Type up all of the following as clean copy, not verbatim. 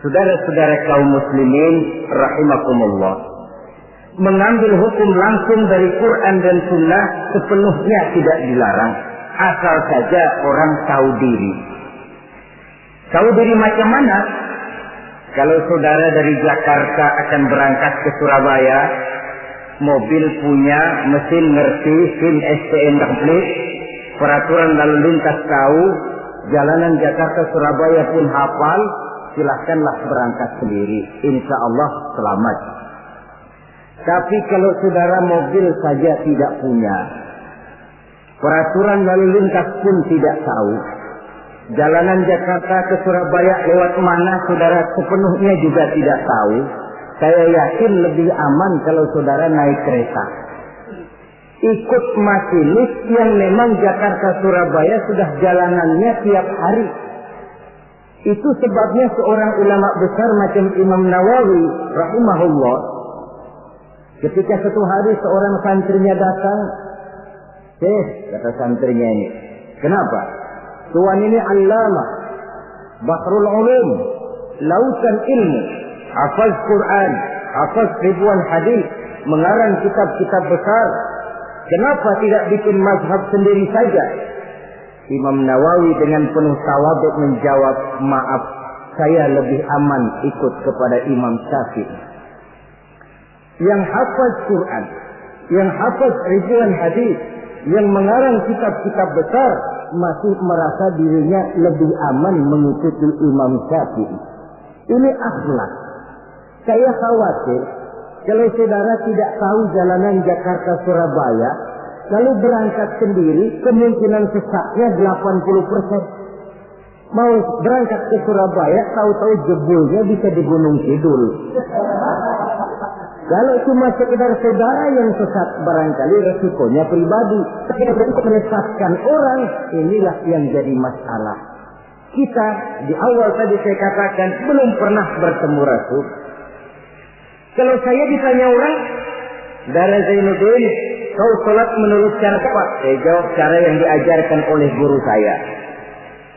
Saudara-saudara kaum muslimin rahimakumullah, mengambil hukum langsung dari Quran dan Sunnah sepenuhnya tidak dilarang, asal saja orang tahu diri. Tahu diri macam mana? Kalau saudara dari Jakarta akan berangkat ke Surabaya, mobil punya, mesin ngerti, SIM STN komplit, peraturan lalu lintas tahu, jalanan Jakarta Surabaya pun hafal, silahkanlah berangkat sendiri, insya Allah selamat. Tapi kalau saudara mobil saja tidak punya, peraturan lalu lintas pun tidak tahu, jalanan Jakarta ke Surabaya lewat mana saudara sepenuhnya juga tidak tahu, saya yakin lebih aman kalau saudara naik kereta. Ikut masinis yang memang Jakarta Surabaya sudah jalanannya tiap hari. Itu sebabnya seorang ulama besar macam Imam Nawawi rahimahullah, ketika satu hari seorang santrinya datang, kata santrinya ini, kenapa? Tuan ini allamah, bahrul ulum, lautan ilmu, hafaz Quran, hafaz ribuan hadis, mengarang kitab-kitab besar. Kenapa tidak bikin mazhab sendiri saja? Imam Nawawi dengan penuh tawadhu menjawab, maaf, saya lebih aman ikut kepada Imam Syafi'i. Yang hafaz Quran, yang hafaz ribuan hadis, yang mengarang kitab-kitab besar, masih merasa dirinya lebih aman mengikuti Imam Syafi'i. Ini akhlak. Saya khawatir kalau saudara tidak tahu jalanan Jakarta Surabaya, lalu berangkat sendiri, kemungkinan sesatnya 80%. Mau berangkat ke Surabaya, tahu-tahu jebulnya bisa di Gunung Kidul. Kalau cuma sekedar saudara yang sesat, barangkali resikonya pribadi. Tapi untuk menyesatkan orang, inilah yang jadi masalah. Kita di awal tadi saya katakan belum pernah bertemu Rasul. Kalau saya ditanya orang, Dara Zainuddin, kau sholat menurut cara apa? Saya jawab cara yang diajarkan oleh guru saya.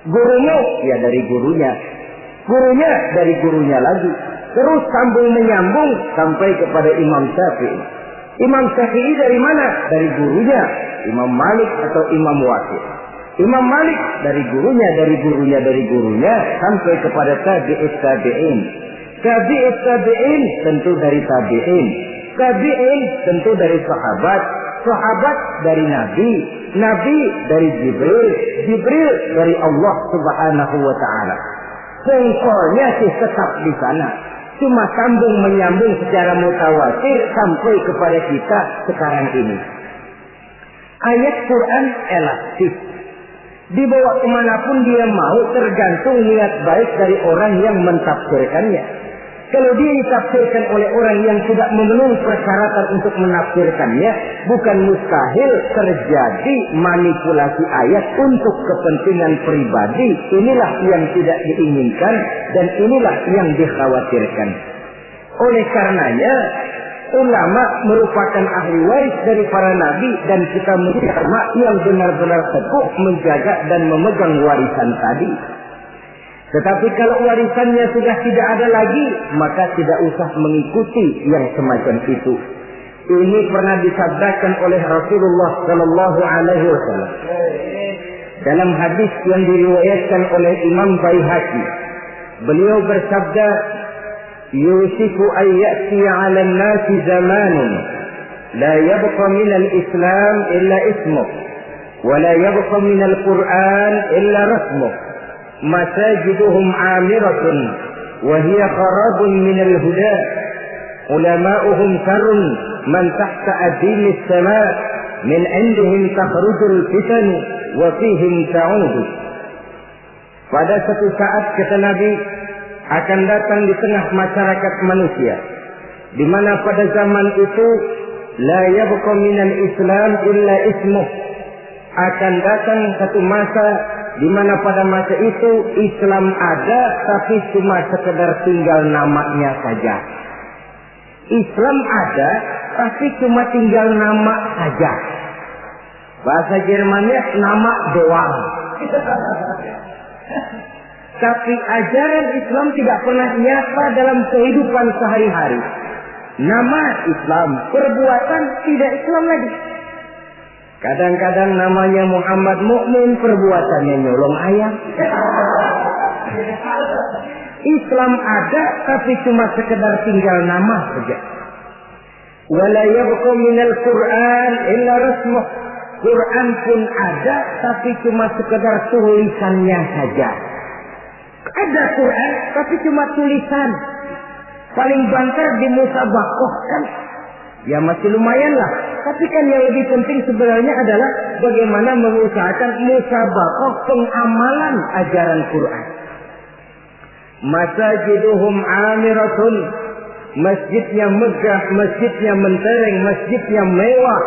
Gurunya? Ya dari gurunya. Gurunya dari gurunya lagi. Terus sambung menyambung sampai kepada Imam Syafi'i. Imam Syafi'i dari mana? Dari gurunya. Imam Malik atau Imam Waqi'. Imam Malik dari gurunya, dari gurunya, dari gurunya sampai kepada tabi'ut tabi'in. Tabi'ut tabi'in tentu dari tabi'in. Tabi'in tentu dari sahabat. Sahabat dari Nabi. Nabi dari Jibril. Jibril dari Allah Subhanahu wa ta'ala. Pengkolnya sih tetap di sana. Cuma sambung menyambung secara mutawatir sampai kepada kita sekarang ini. Ayat Quran elastis. Dibawa kemanapun dia mau, tergantung niat baik dari orang yang mentafsirkannya. Kalau dia ditafsirkan oleh orang yang tidak memenuhi persyaratan untuk menafsirkannya, bukan mustahil terjadi manipulasi ayat untuk kepentingan pribadi. Inilah yang tidak diinginkan dan inilah yang dikhawatirkan. Oleh karenanya, ulama merupakan ahli waris dari para nabi dan kita menjadi ulama yang benar-benar teguh menjaga dan memegang warisan tadi. Tetapi kalau warisannya sudah tidak ada lagi, maka tidak usah mengikuti yang semacam itu. Ini pernah disabdakan oleh Rasulullah Sallallahu Alaihi Wasallam dalam hadis yang diriwayatkan oleh Imam Baihaqi. Beliau bersabda, "Yusifu an ya'ti 'ala an-nasi zamanun la yabqa min al-Islam illa ismuh, wa la yabqa min al-Qur'an illa rasmuh. Masajiduhum 'amiratun wa hiya kharabun min al-huda. Ulama'uhum sarrun man tahta adil as-sama' min 'indihim takhrujul fitan wa fihim ta'udu." Pada satu saat kata Nabi, akan datang di tengah masyarakat manusia, di mana pada zaman itu la yabqa minal Islam illa ismuh. Akan datang satu masa di mana pada masa itu Islam ada, tapi cuma sekedar tinggal namanya saja. Islam ada, tapi cuma tinggal nama saja. Bahasa Jermannya nama doang. tapi ajaran Islam tidak pernah nyata dalam kehidupan sehari-hari. Nama Islam, perbuatan tidak Islam lagi. Kadang-kadang namanya Muhammad Mukmin, perbuatannya nyolong ayam. Islam ada, tapi cuma sekedar tinggal nama saja. Wala yabqa minal Qur'an illa rasmuh. Quran pun ada, tapi cuma sekedar tulisannya saja. Ada Quran, tapi cuma tulisan. Paling banter di musabaqah kan? Ya masih lumayan lah. Tapi kan yang lebih penting sebenarnya adalah bagaimana mengusahakan musabaqah pengamalan ajaran Quran. Masajiduhum amiratun. Masjidnya megah, masjidnya mentereng, masjidnya mewah.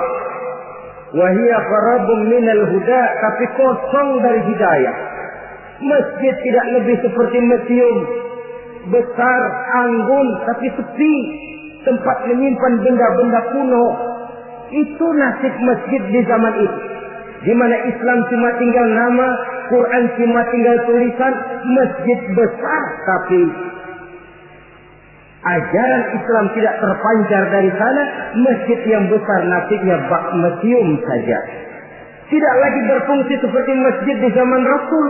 Wahia qarabun minal huda, tapi kosong dari hidayah. Masjid tidak lebih seperti museum. Besar, anggun, tapi sepi. Tempat menyimpan benda-benda kuno. Itu nasib masjid di zaman itu. Di mana Islam cuma tinggal nama, Quran cuma tinggal tulisan, masjid besar, tapi ajaran Islam tidak terpancar dari sana. Masjid yang besar nasibnya bak museum saja. Tidak lagi berfungsi seperti masjid di zaman Rasul.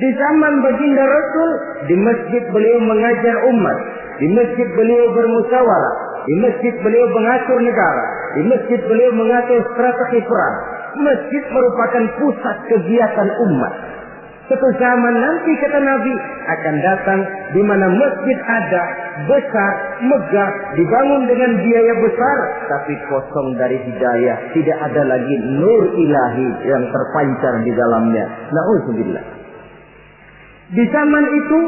Di zaman baginda Rasul, di masjid beliau mengajar umat. Di masjid beliau bermusyawarah. Di masjid beliau mengatur negara. Di masjid beliau mengatur strategi perang. Masjid merupakan pusat kegiatan umat. Suatu zaman nanti kata Nabi akan datang di mana masjid ada, besar, megah, dibangun dengan biaya besar, tapi kosong dari hidayah. Tidak ada lagi nur ilahi yang terpancar di dalamnya. Na'udzubillah. Di zaman itu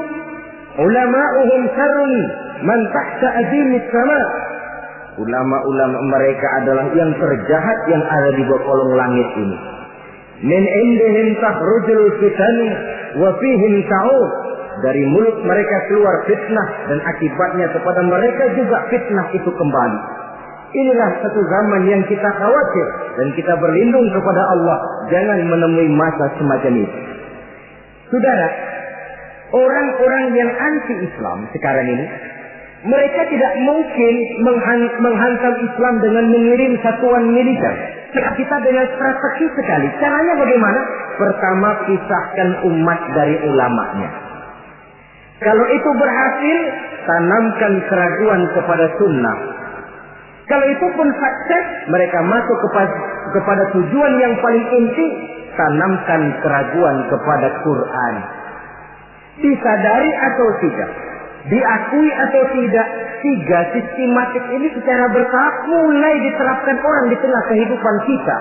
ulama'uhum syarrun man tahta azimis sama. Ulama-ulama mereka adalah yang terjahat yang ada di bawah kolong langit ini. Min indihim takhrujul fitan wa fihim ta'ud. Dari mulut mereka keluar fitnah dan akibatnya kepada mereka juga fitnah itu kembali. Inilah satu zaman yang kita khawatir dan kita berlindung kepada Allah jangan menemui masa semacam itu. Saudara, orang-orang yang anti-Islam sekarang ini, mereka tidak mungkin menghantam Islam dengan mengirim satuan militer. Kita dengan strategi sekali. Caranya bagaimana? Pertama, pisahkan umat dari ulamanya. Kalau itu berhasil, tanamkan keraguan kepada sunnah. Kalau itu pun sukses, mereka masuk kepada tujuan yang paling inti, tanamkan keraguan kepada Quran. Disadari atau tidak, diakui atau tidak, tiga sistematik ini secara bertahap mulai diterapkan orang di tengah kehidupan kita.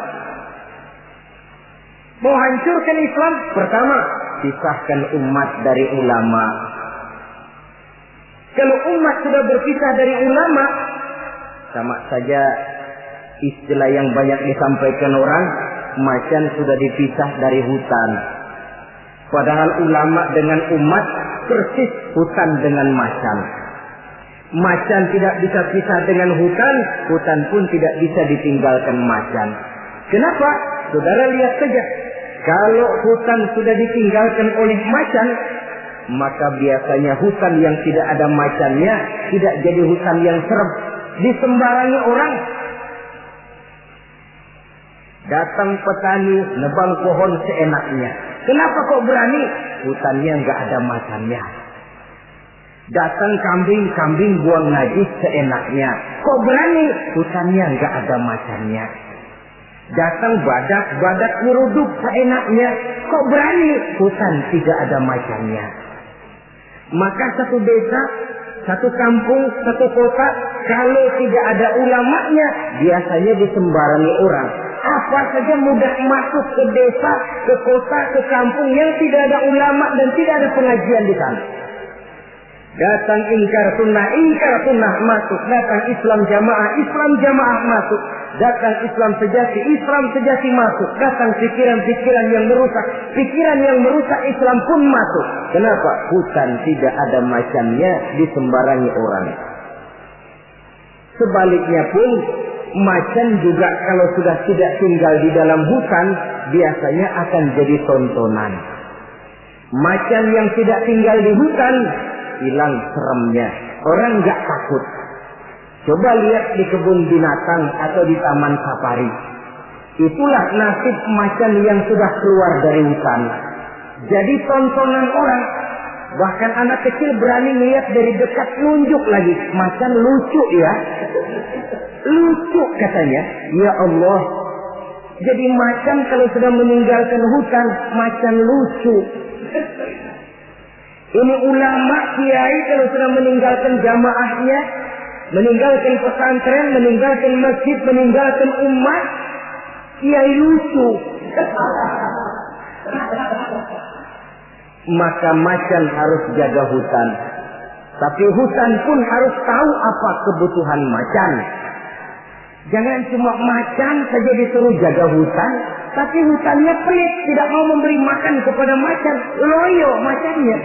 Mau hancurkan Islam, pertama, pisahkan umat dari ulama. Kalau umat sudah berpisah dari ulama, sama saja istilah yang banyak disampaikan orang, macan sudah dipisah dari hutan. Padahal ulama dengan umat persis hutan dengan macan. Macan tidak bisa pisah dengan hutan, hutan pun tidak bisa ditinggalkan macan. Kenapa? Saudara lihat saja. Kalau hutan sudah ditinggalkan oleh macan, maka biasanya hutan yang tidak ada macannya tidak jadi hutan yang serem. Disembarangi orang. Datang petani nebang pohon seenaknya. Kenapa kok berani? Hutannya nggak ada macannya. Datang kambing buang najis seenaknya. Kok berani? Hutannya nggak ada macannya. Datang badak nyeruduk seenaknya. Kok berani? Hutan tidak ada macannya. Maka satu desa, satu kampung, satu kota, kalau tidak ada ulamanya, biasanya disembarangi orang. Apa saja mudah masuk ke desa, ke kota, ke kampung yang tidak ada ulama dan tidak ada pengajian di sana. Datang ingkar sunnah masuk. Datang Islam jamaah masuk. Datang Islam sejati masuk. Datang pikiran yang merusak Islam pun masuk. Kenapa? Hutan tidak ada macannya, disembarangi orang. Sebaliknya pun, macan juga kalau sudah tidak tinggal di dalam hutan, biasanya akan jadi tontonan. Macan yang tidak tinggal di hutan hilang seremnya. Orang nggak takut. Coba lihat di kebun binatang atau di taman safari. Itulah nasib macan yang sudah keluar dari hutan. Jadi tontonan orang. Bahkan anak kecil berani lihat dari dekat, nunjuk lagi. Macan lucu ya. Lucu katanya. Ya Allah. Jadi macan kalau sudah meninggalkan hutan, macan lucu. Ini ulama kiai kalau sudah meninggalkan jamaahnya, meninggalkan pesantren, meninggalkan masjid, meninggalkan umat, kiai lucu. Maka macan harus jaga hutan. Tapi hutan pun harus tahu apa kebutuhan macan. Jangan cuma macan saja disuruh jaga hutan, tapi hutannya pelit, tidak mau memberi makan kepada macan. Loyo macannya.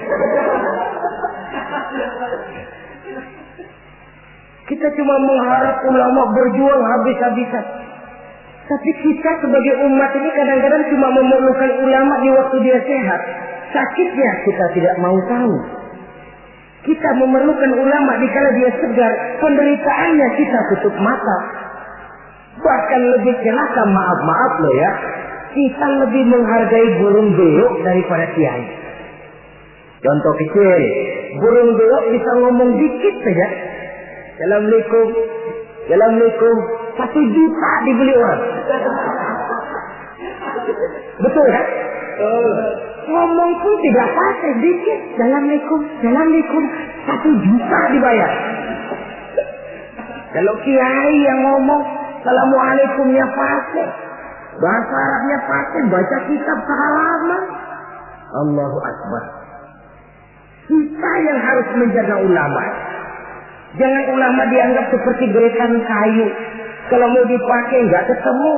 Kita cuma mengharap ulama berjuang habis-habisan. Tapi kita sebagai umat ini kadang-kadang cuma memerlukan ulama di waktu dia sehat. Sakitnya kita tidak mau tahu. Kita memerlukan ulama dikala dia segar. Penderitaannya kita tutup mata. Bahkan lebih celaka, maaf loh ya, kita lebih menghargai burung beo daripada kiai. Contoh kecil, burung beo bisa ngomong dikit saja. Assalamualaikum, Assalamualaikum, 1 juta dibeli orang. Betul ya? Ngomong pun tidak pakai, dikit. Assalamualaikum, Assalamualaikum, 1 juta dibayar. Kalau kiai yang ngomong Assalamualaikumnya pakai, bahasa Arabnya pakai, baca kitab sehalaman. Allahu Akbar. Kita yang harus menjaga ulama. Jangan ulama dianggap seperti gerakan kayu. Kalau mau dipakai nggak ketemu,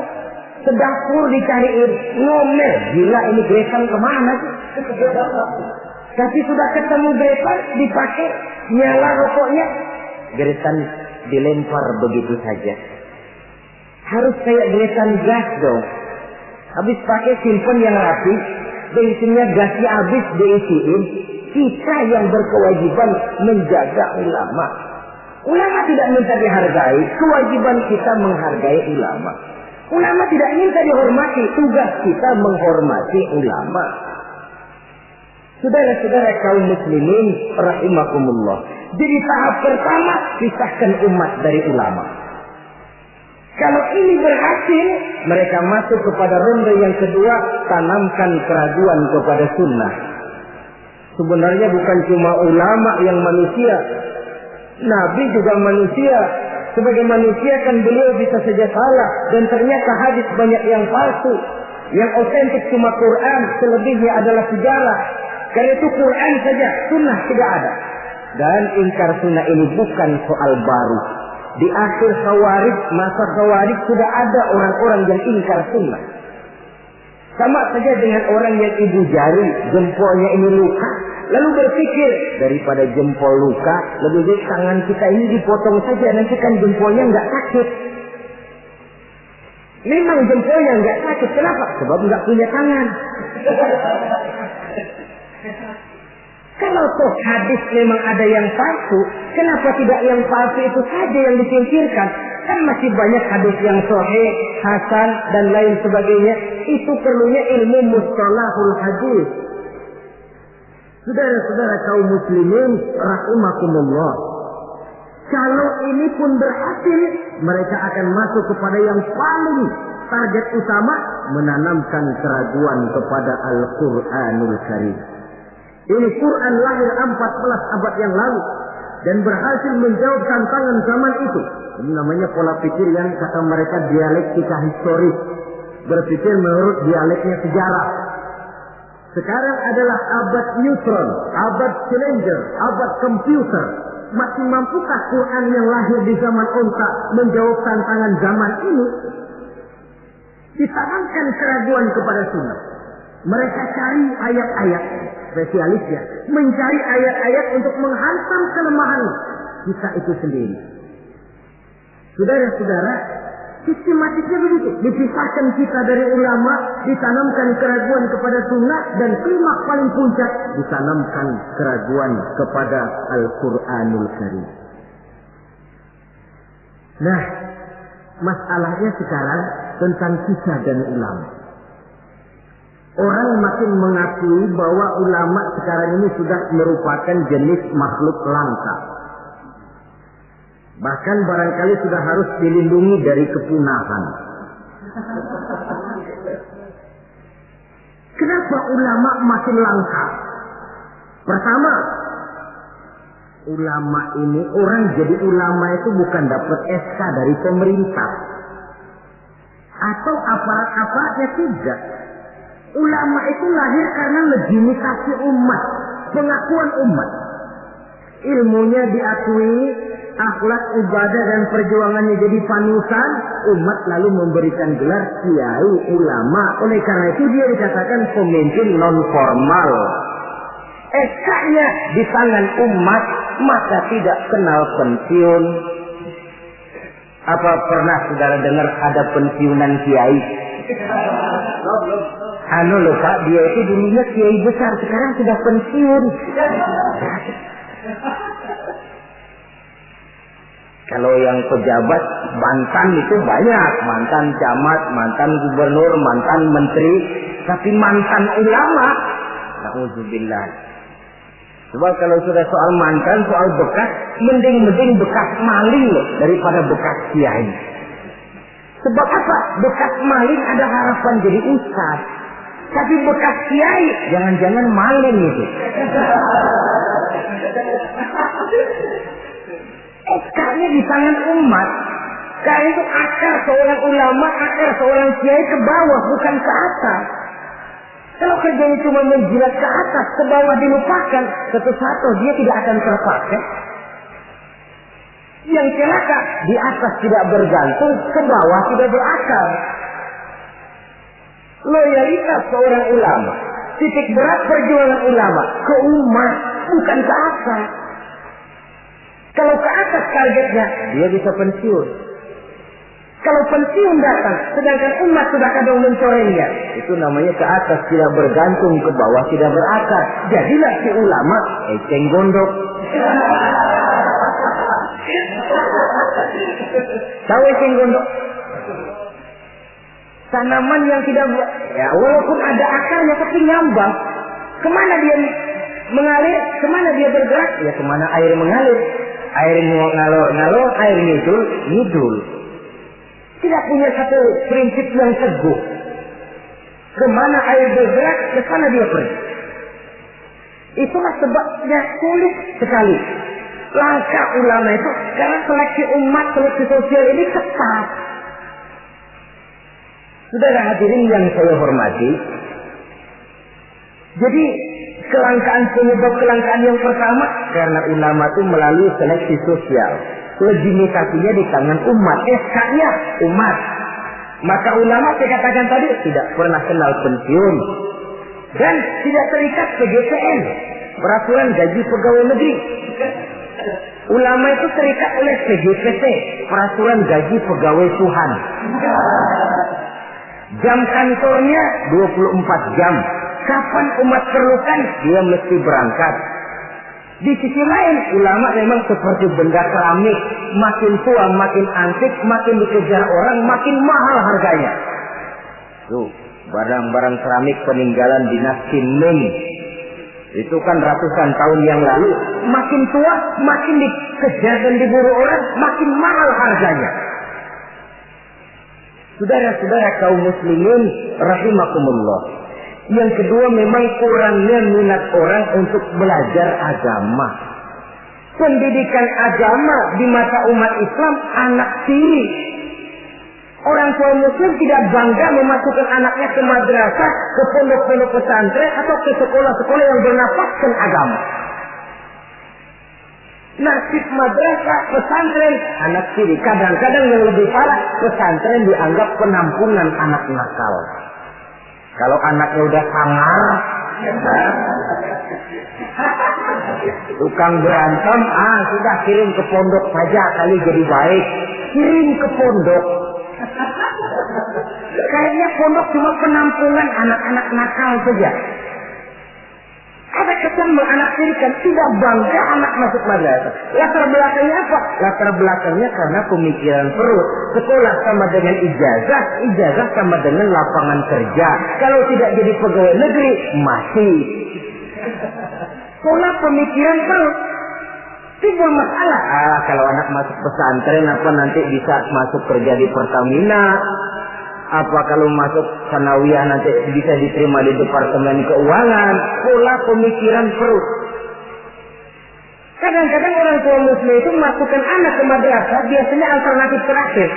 sedapur dicariin, ngomel. Gila ini gerakan kemana sih? Tapi sudah ketemu gerakan, dipakai, nyala rokoknya, gerakan dilempar begitu saja. Harus kayak gerakan gas dong. Habis pakai simpen yang rapi, bensinnya gasnya habis diisiin. Kita yang berkewajiban menjaga ulama. Ulama tidak minta dihargai, kewajiban kita menghargai ulama. Ulama tidak minta dihormati, tugas kita menghormati ulama. Saudara-saudara kaum muslimin rahimakumullah. Jadi tahap pertama, pisahkan umat dari ulama. Kalau ini berhasil, mereka masuk kepada ronde yang kedua, tanamkan keraguan kepada sunnah. Sebenarnya bukan cuma ulama yang manusia, Nabi juga manusia. Sebagai manusia kan beliau bisa saja salah, dan ternyata hadis banyak yang palsu. Yang otentik cuma Quran, selebihnya adalah sejarah. Karena itu Quran saja, sunnah tidak ada. Dan ingkar sunnah ini bukan soal baru. Di akhir Khawarij, masa Khawarij sudah ada orang-orang yang ingkar sunnah. Sama saja dengan orang yang ibu jari, jempolnya ini luka, lalu berpikir daripada jempol luka, lebih baik tangan kita ini dipotong saja, nanti kan jempolnya nggak sakit. Memang jempolnya nggak sakit, kenapa? Sebab nggak punya tangan. Kalau toh hadis memang ada yang palsu, kenapa tidak yang palsu itu saja yang disingkirkan? Kan masih banyak hadis yang sahih, hasan, dan lain sebagainya. Itu perlunya ilmu mustalahul hadis. Saudara-saudara kaum muslimin rahimakumullah. Kalau ini pun berhasil, mereka akan masuk kepada yang paling target utama, menanamkan keraguan kepada Al-Quranul Karim. Ini Quran lahir 14 abad yang lalu dan berhasil menjawab tantangan zaman itu. Ini namanya pola pikir yang kata mereka dialektika historis. Berpikir menurut dialeknya sejarah. Sekarang adalah abad neutron, abad challenger, abad komputer. Masih mampukah Quran yang lahir di zaman onta menjawab tantangan zaman ini? Ditanamkan keraguan kepada sunnah. Mereka cari ayat-ayat, spesialisnya mencari ayat-ayat untuk menghantam kelemahan kita itu sendiri. Saudara-saudara, Sistematiknya begitu. Dipisahkan kita dari ulama, ditanamkan keraguan kepada sunnah, dan klimaks paling puncak ditanamkan keraguan kepada Al-Quranul Karim. Nah, masalahnya sekarang tentang kita dan ulama. Orang makin mengakui bahwa ulama sekarang ini sudah merupakan jenis makhluk langka. Bahkan barangkali sudah harus dilindungi dari kepunahan. Kenapa ulama makin langka? Pertama, ulama ini, orang jadi ulama itu bukan dapat SK dari pemerintah atau aparat-aparatnya, tidak. Ulama itu lahir karena legitimasi umat, pengakuan umat. Ilmunya diakui, akhlak, ibadah dan perjuangannya jadi panutan, umat lalu memberikan gelar kiai, ulama. Oleh karena itu dia dikatakan pemimpin non formal. SK-nya di tangan umat, maka tidak kenal pensiun. Apa pernah saudara dengar ada pensiunan kiai? Loh Pak, dia itu dulunya kiai besar, sekarang sudah pensiun. Kalau yang pejabat mantan itu banyak, mantan camat, mantan gubernur, mantan menteri, tapi mantan ulama, na'udzubillah. Sebab kalau sudah soal mantan, soal bekas, mending bekas maling loh daripada bekas kiai. Sebab apa? Bekas maling ada harapan jadi ustaz, tapi bekas kiai jangan-jangan maling itu. SK-nya di tangan umat. Karena itu akar seorang ulama, akar seorang kiai ke bawah, bukan ke atas. Kalau kerjanya cuma menjilat ke atas, ke bawah dilupakan, satu-satu dia tidak akan terpakai. Yang celaka, di atas tidak bergantung, ke bawah tidak berakar. Loyalitas seorang ulama, titik berat perjuangan ulama, ke umat, bukan ke atas. Kalau ke atas targetnya, dia bisa pensiun. Kalau pensiun datang, sedangkan umat sudah kadang mencorengnya, itu namanya ke atas tidak bergantung, ke bawah tidak berakar. Jadilah si ulama eceng gondok. Tahu eceng gondok? Tanaman yang tidak, ya walaupun ada akarnya tapi nyambang. Kemana dia mengalir? Kemana dia bergerak? Ya kemana air mengalir. Air ngalor, air ngidul. Tidak punya satu prinsip yang teguh. Kemana air bergerak, ke sana dia pergi. Itulah sebabnya sulit sekali. Langkah ulama itu karena seleksi umat, seleksi sosial ini ketat. Saudara hadirin yang saya hormati, jadi penyebab kelangkaan yang pertama karena ulama itu melalui seleksi sosial. Legitimasinya di tangan umat, SK-nya umat. Maka ulama saya katakan tadi tidak pernah kenal pensiun dan tidak terikat PGPN, peraturan gaji pegawai negeri. Ulama itu terikat oleh PGPT, peraturan gaji pegawai Tuhan. Jam kantornya 24 jam. Kapan umat perlukan, dia mesti berangkat. Di sisi lain, ulama memang seperti benda keramik. Makin tua, makin antik, makin dikejar orang, makin mahal harganya. Tuh, barang-barang keramik peninggalan dinasti Ming. Itu kan ratusan tahun yang lalu. Makin tua, makin dikejar dan diburu orang, makin mahal harganya. Saudara-saudara kaum muslimin rahimakumullah. Yang kedua memang kurangnya minat orang untuk belajar agama. Pendidikan agama di mata umat Islam anak tiri. Orang tua muslim tidak bangga memasukkan anaknya ke madrasah, ke pondok-pondok pesantren atau ke sekolah-sekolah yang bernafaskan agama. Nasib madrasah, pesantren, anak tiri. Kadang-kadang yang lebih parah, pesantren dianggap penampungan anak nakal. Kalau anaknya udah sangar, tukang berantem, sudah kirim ke pondok saja kali jadi baik. Kirim ke pondok. Kayaknya pondok cuma penampungan anak-anak nakal saja. Ada kesan menganaktirikan, tidak bangga anak masuk madrasah. Latar belakangnya apa? Latar belakangnya karena pemikiran perut. Sekolah sama dengan ijazah, ijazah sama dengan lapangan kerja. Kalau tidak jadi pegawai negeri, mati. Pola pemikiran perut. Timbul masalah. Kalau anak masuk pesantren, apa nanti bisa masuk kerja di Pertamina? Apa kalau masuk sanawiyah nanti bisa diterima di Departemen Keuangan? Pola pemikiran perut. Kadang-kadang orang tua muslim itu masukkan anak ke madrasah biasanya alternatif terakhir.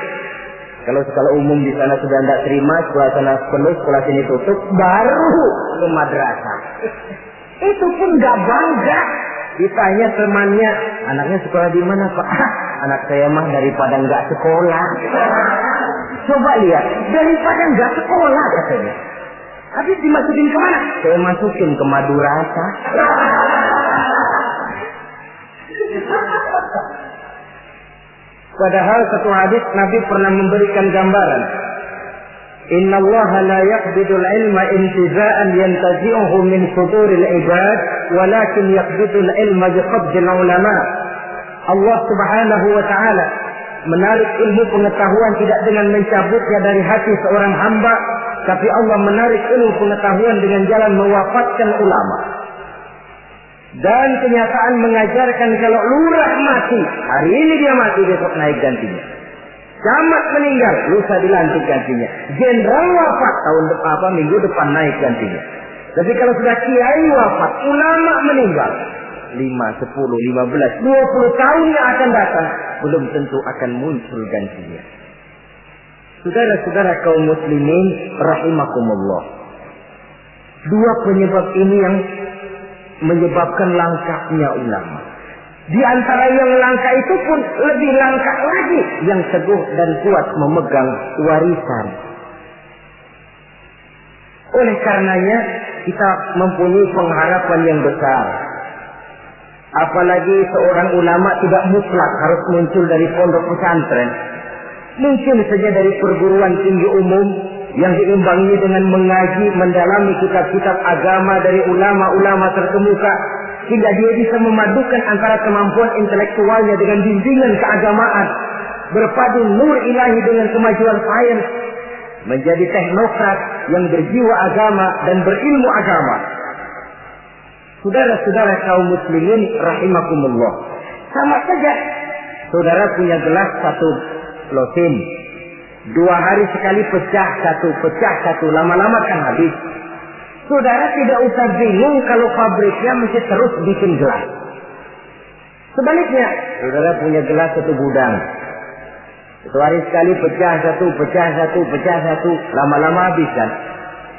Kalau sekolah umum di sana sudah tidak terima, sekolah sana penuh, sekolah sini tutup, baru ke madrasah. Itu pun nggak bangga. Ditanya temannya, anaknya sekolah di mana Pak? Anak saya mah daripada nggak sekolah. Coba lihat, daripada nggak sekolah katanya. Habis dimasukin kemana? Saya masukin ke madrasah. Padahal satu hadis Nabi pernah memberikan gambaran. Inna Allah la yaqbidul ilma intiza'an yantazi'uhu min suduril ibad, walakin yaqbidul ilma biqabdil ulama. Allah Subhanahu wa ta'ala menarik ilmu pengetahuan tidak dengan mencabutnya dari hati seorang hamba, tapi Allah menarik ilmu pengetahuan dengan jalan mewafatkan ulama. Dan kenyataan mengajarkan kalau lurah mati, hari ini dia mati, besok naik gantinya. Camat meninggal, lusa dilantik gantinya. Jenderal wafat, tahun depan minggu depan naik gantinya. Tapi kalau sudah kiai wafat, ulama meninggal, 5, 10, 15, 20 tahun yang akan datang, belum tentu akan muncul gantinya. Saudara-saudara kaum muslimin rahimakumullah. Dua penyebab ini yang menyebabkan langkahnya ulama. Di antara yang langka itu pun lebih langka lagi yang teguh dan kuat memegang warisan. Oleh karenanya kita mempunyai pengharapan yang besar. Apalagi seorang ulama tidak mutlak harus muncul dari pondok pesantren. Mungkin saja dari perguruan tinggi umum yang diimbangi dengan mengaji, mendalami kitab-kitab agama dari ulama-ulama terkemuka, hingga dia bisa memadukan antara kemampuan intelektualnya dengan bimbingan keagamaan, berpadu nur ilahi dengan kemajuan sains, menjadi teknokrat yang berjiwa agama dan berilmu agama. Saudara-saudara kaum muslimin rahimakumullah, sama saja saudara punya gelas satu lotin, 2 hari sekali pecah satu, lama-lama kan habis. Saudara tidak usah bingung kalau pabriknya mesti terus bikin gelas. Sebaliknya, saudara punya gelas satu gudang, 1 hari sekali pecah satu, lama-lama habis kan.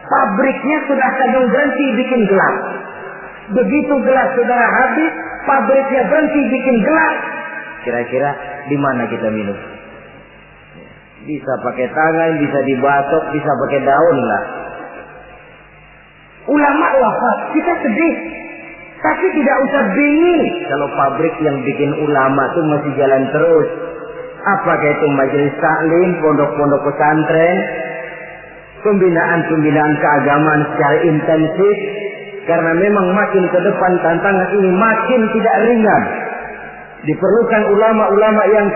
Pabriknya sudah kadang berhenti bikin gelas. Begitu gelas saudara habis, pabriknya berhenti bikin gelas. Kira-kira di mana kita minum? Bisa pakai tangan, bisa dibatok, bisa pakai daun lah. Ulama wafat, kita sedih. Tapi tidak usah bingung kalau pabrik yang bikin ulama itu masih jalan terus. Apakah itu majelis taklim, pondok-pondok pesantren, pembinaan keagamaan secara intensif. Karena memang makin ke depan tantangan ini makin tidak ringan. Diperlukan ulama-ulama yang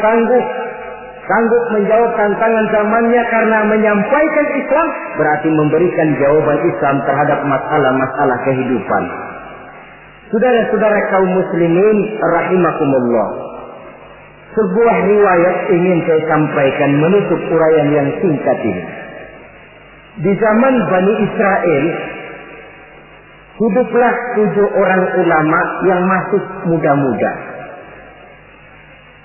sanggup menjawab tantangan zamannya, karena menyampaikan Islam berarti memberikan jawaban Islam terhadap masalah-masalah kehidupan. Saudara-saudara kaum muslimin rahimakumullah. Sebuah riwayat ingin saya sampaikan menutup uraian yang singkat ini. Di zaman Bani Israel, hiduplah 7 orang ulama yang masih muda-muda.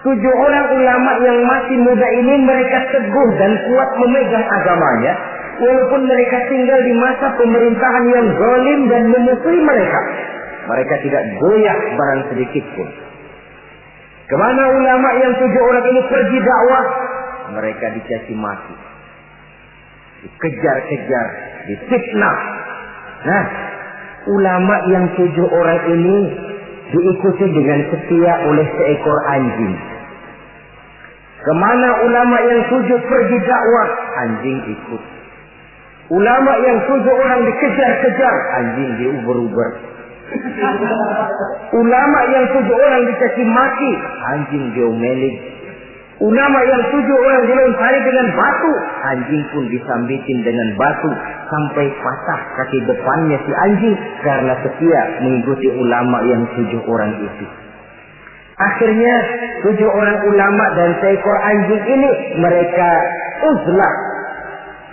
7 orang ulama yang masih muda ini mereka teguh dan kuat memegang agamanya, walaupun mereka tinggal di masa pemerintahan yang zalim dan memusuhi mereka. Mereka tidak goyah barang sedikit pun. Kemana ulama yang 7 orang ini pergi dakwah, mereka dicaci maki, dikejar-kejar, difitnah. Nah, ulama yang 7 orang ini diikuti dengan setia oleh seekor anjing. Kemana ulama yang 7 pergi dakwah, anjing ikut. Ulama yang 7 orang dikejar-kejar, anjing diuber-uber. Ulama yang 7 orang dicaci maki, anjing diomelin. Ulama yang 7 orang dilontari dengan batu, anjing pun disambitin dengan batu sampai patah kaki depannya si anjing karena setia mengikuti ulama yang 7 orang itu. Akhirnya 7 orang ulama dan seekor anjing ini mereka uzlah,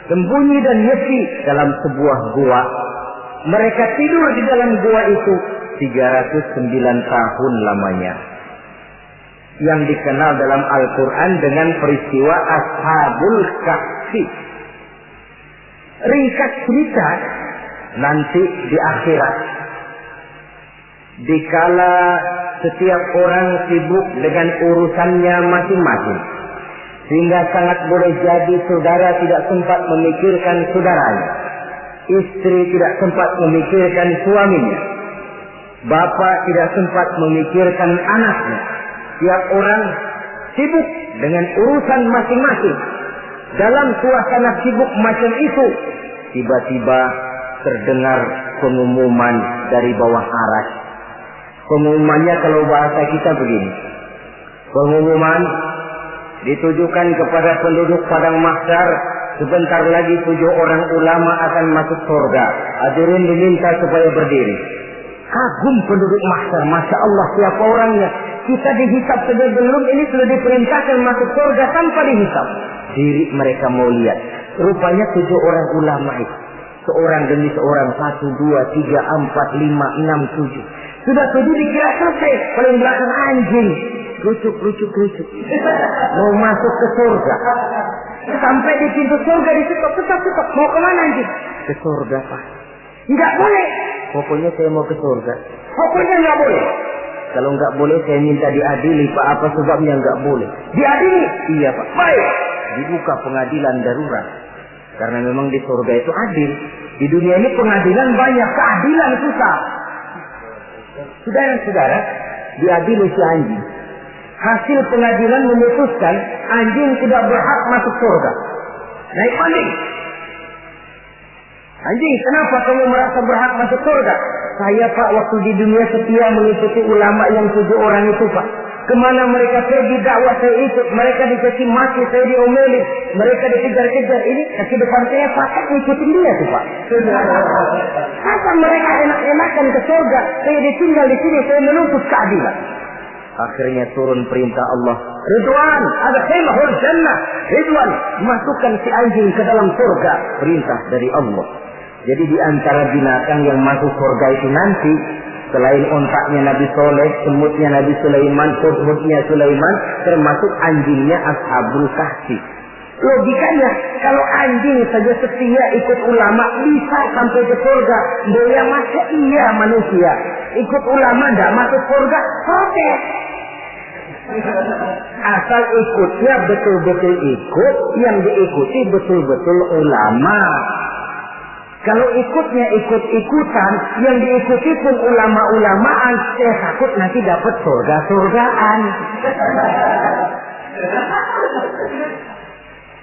sembunyi dan nyepi dalam sebuah gua. Mereka tidur di dalam gua itu 309 tahun lamanya. Yang dikenal dalam Al-Quran dengan peristiwa Ashabul Kahfi. Ringkas cerita, nanti di akhirat, dikala setiap orang sibuk dengan urusannya masing-masing, sehingga sangat boleh jadi saudara tidak sempat memikirkan saudaranya, istri tidak sempat memikirkan suaminya, bapak tidak sempat memikirkan anaknya. Tiap orang sibuk dengan urusan masing-masing. Dalam suasana sibuk macam itu, tiba-tiba terdengar pengumuman dari bawah aras. Pengumumannya kalau bahasa kita begini. Pengumuman ditujukan kepada penduduk padang mahsyar, sebentar lagi 7 orang ulama akan masuk surga. Hadirin diminta supaya berdiri. Kagum penduduk mahsyar, Masya Allah, siapa orangnya? Kita dihisap saja belum, ini sudah diperintahkan masuk surga tanpa dihisap. Diri mereka mau lihat. Rupanya 7 orang ulama itu, seorang demi seorang, 1, 2, 3, 4, 5, 6, 7. Sudah 7 dikira selesai. Paling belakang anjing, lucu. Mau masuk ke surga. Sampai di pintu surga ditutup. Mau kemana anjing? Ke surga, Pak. Tidak boleh. Pokoknya saya mau ke surga. Pokoknya nggak boleh. Kalau nggak boleh saya minta diadili, Pak. Apa sebabnya nggak boleh? Diadili? Iya, Pak. Baik. Dibuka pengadilan darurat. Karena memang di surga itu adil. Di dunia ini pengadilan banyak, keadilan susah. Saudara-saudara, diadili si anjing. Hasil pengadilan memutuskan anjing tidak berhak masuk surga. Naik banding. Anjing, kenapa kamu merasa berhak masuk surga? Saya, Pak, waktu di dunia setia mengikuti ulama yang 7 orang itu, Pak. Kemana mereka pergi dakwah saya ikut. Mereka dicaci maki, saya diomelin. Mereka dikejar-kejar. Ini kaki depan saya pakai ngikutin dia tuh, Pak. Masa mereka enak-enakan ke surga, saya ditinggal di sini, saya menuntut keadilan. Akhirnya turun perintah Allah. Ridwan, adkhilhul jannah. Ridwan, masukkan si anjing ke dalam surga. Perintah dari Allah. Jadi di antara binatang yang masuk surga itu nanti, selain ontaknya Nabi Soleh, semutnya Nabi Sulaiman, hudhudnya Sulaiman, termasuk anjingnya Ashabul Kahfi. Logikanya, kalau anjing saja setia ikut ulama bisa sampai ke surga, dia masa iya manusia ikut ulama tidak masuk surga, protes. Asal ikutnya betul-betul ikut, yang diikuti betul-betul ulama. Kalau ikutnya ikut-ikutan, yang diikuti pun ulama-ulamaan, saya takut nanti dapat surga-surgaan.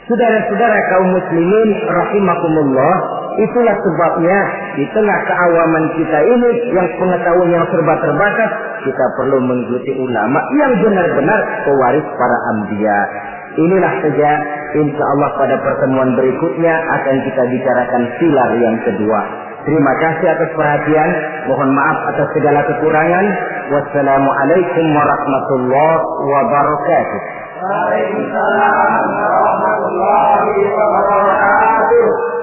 Saudara-saudara kaum muslimin rahimakumullah, itulah sebabnya di tengah keawaman kita ini yang pengetahuan yang serba terbatas, kita perlu mengikuti ulama yang benar-benar pewaris para anbiya. Inilah saja, insya Allah pada pertemuan berikutnya akan kita bicarakan pilar yang kedua. Terima kasih atas perhatian. Mohon maaf atas segala kekurangan. Wassalamualaikum warahmatullahi wabarakatuh. Waalaikumsalam warahmatullahi wabarakatuh.